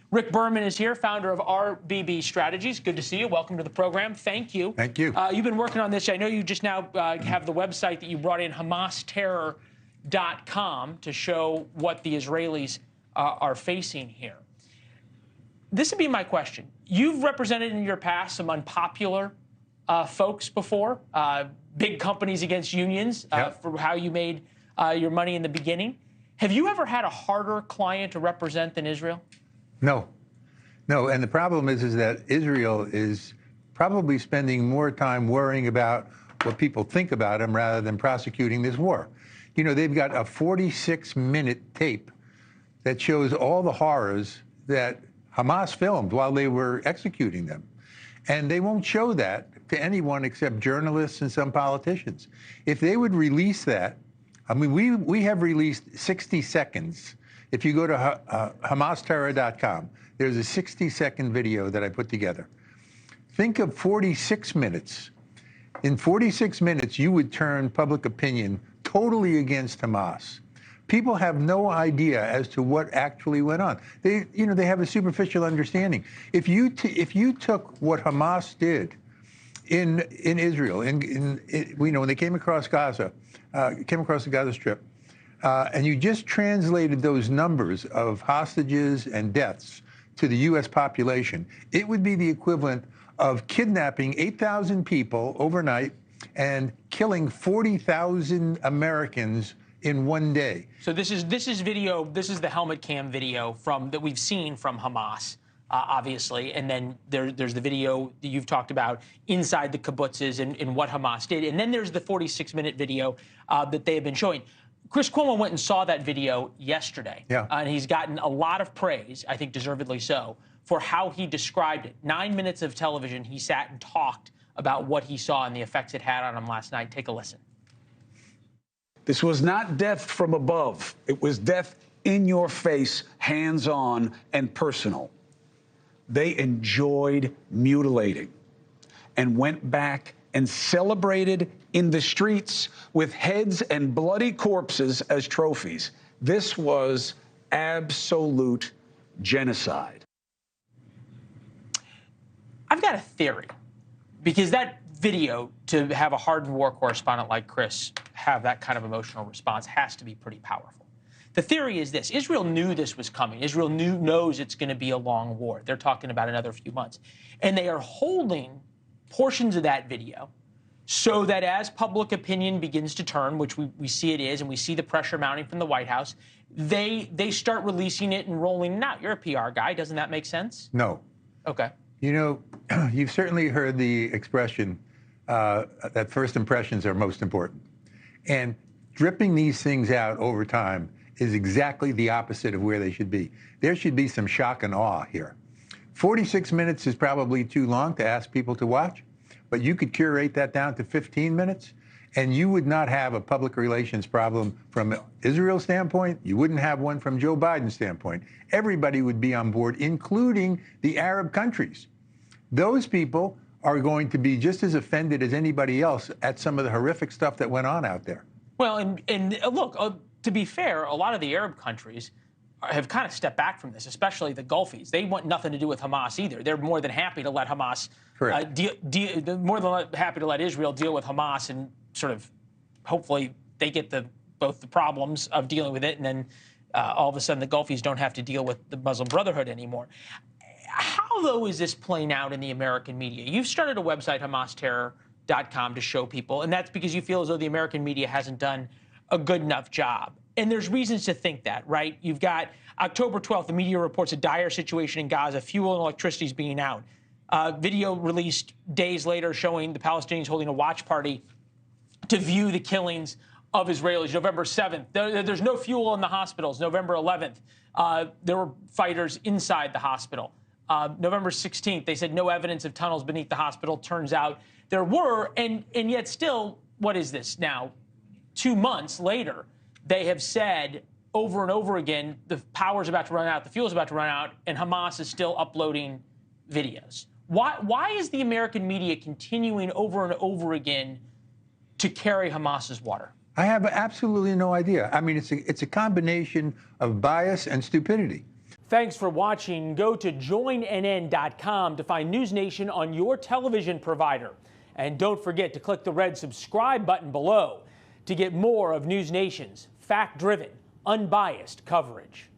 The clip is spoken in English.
Rick Berman is here, founder of RBB Strategies. Good to see you. Welcome to the program. Thank you. Thank you. You've been working on this. I know you just now have the website that you brought in, HamasTerror.com, to show what the Israelis are facing here. This would be my question. You've represented in your past some unpopular folks before, big companies against unions, for how you made your money in the beginning. Have you ever had a harder client to represent than Israel? No. And the problem is that Israel is probably spending more time worrying about what people think about them rather than prosecuting this war. You know, they've got a 46-minute tape that shows all the horrors that Hamas filmed while they were executing them. And they won't show that to anyone except journalists and some politicians. If they would release that, I mean, we have released 60 seconds. If you go to HamasTerror.com, there's a 60-second video that I put together. Think of 46 minutes. In 46 minutes, you would turn public opinion totally against Hamas. People have no idea as to what actually went on. They have a superficial understanding. If you took what Hamas did in Israel, when they came across Gaza, came across the Gaza Strip, and you just translated those numbers of hostages and deaths to the U.S. population, it would be the equivalent of kidnapping 8,000 people overnight and killing 40,000 Americans in one day. So this is video. This is the helmet cam video that we've seen from Hamas, obviously, and then there's the video that you've talked about inside the kibbutzes and what Hamas did, and then there's the 46-minute video that they have been showing. Chris Cuomo went and saw that video yesterday, and he's gotten a lot of praise, I think deservedly so, for how he described it. 9 minutes of television, he sat and talked about what he saw and the effects it had on him last night. Take a listen. This was not death from above. It was death in your face, hands-on and personal. They enjoyed mutilating and went back and celebrated in the streets with heads and bloody corpses as trophies. This was absolute genocide. I've got a theory, because that video, to have a hardened war correspondent like Chris have that kind of emotional response, has to be pretty powerful. The theory is this: Israel knew this was coming. Israel knows it's going to be a long war. They're talking about another few months. And they are holding portions of that video so that as public opinion begins to turn, which we see it is, and we see the pressure mounting from the White House, they start releasing it and rolling it out. You're a PR guy. Doesn't that make sense? No. Okay. You know, you've certainly heard the expression that first impressions are most important. And dripping these things out over time is exactly the opposite of where they should be. There should be some shock and awe here. 46 minutes is probably too long to ask people to watch, but you could curate that down to 15 minutes, and you would not have a public relations problem from Israel's standpoint. You wouldn't have one from Joe Biden's standpoint. Everybody would be on board, including the Arab countries. Those people are going to be just as offended as anybody else at some of the horrific stuff that went on out there. Well, and look, to be fair, a lot of the Arab countries have kind of stepped back from this, especially the Gulfies. They want nothing to do with Hamas either. They're more than happy to let Hamas more than happy to let Israel deal with Hamas, and sort of hopefully they get both the problems of dealing with it, and then all of a sudden the Gulfies don't have to deal with the Muslim Brotherhood anymore. How, though, is this playing out in the American media? You've started a website, HamasTerror.com, to show people, and that's because you feel as though the American media hasn't done a good enough job. And there's reasons to think that, right? You've got October 12th, the media reports a dire situation in Gaza, fuel and electricity is being out. Video released days later showing the Palestinians holding a watch party to view the killings of Israelis. November 7th, there's no fuel in the hospitals. November 11th, there were fighters inside the hospital. November 16th, they said no evidence of tunnels beneath the hospital. Turns out there were, and yet still, what is this now? 2 months later, they have said over and over again, the power's about to run out, the fuel's about to run out, and Hamas is still uploading videos. Why is the American media continuing over and over again to carry Hamas's water? I have absolutely no idea. I mean, it's a combination of bias and stupidity. Thanks for watching. Go to joinnn.com to find NewsNation on your television provider. And don't forget to click the red subscribe button below to get more of NewsNation's fact-driven, unbiased coverage.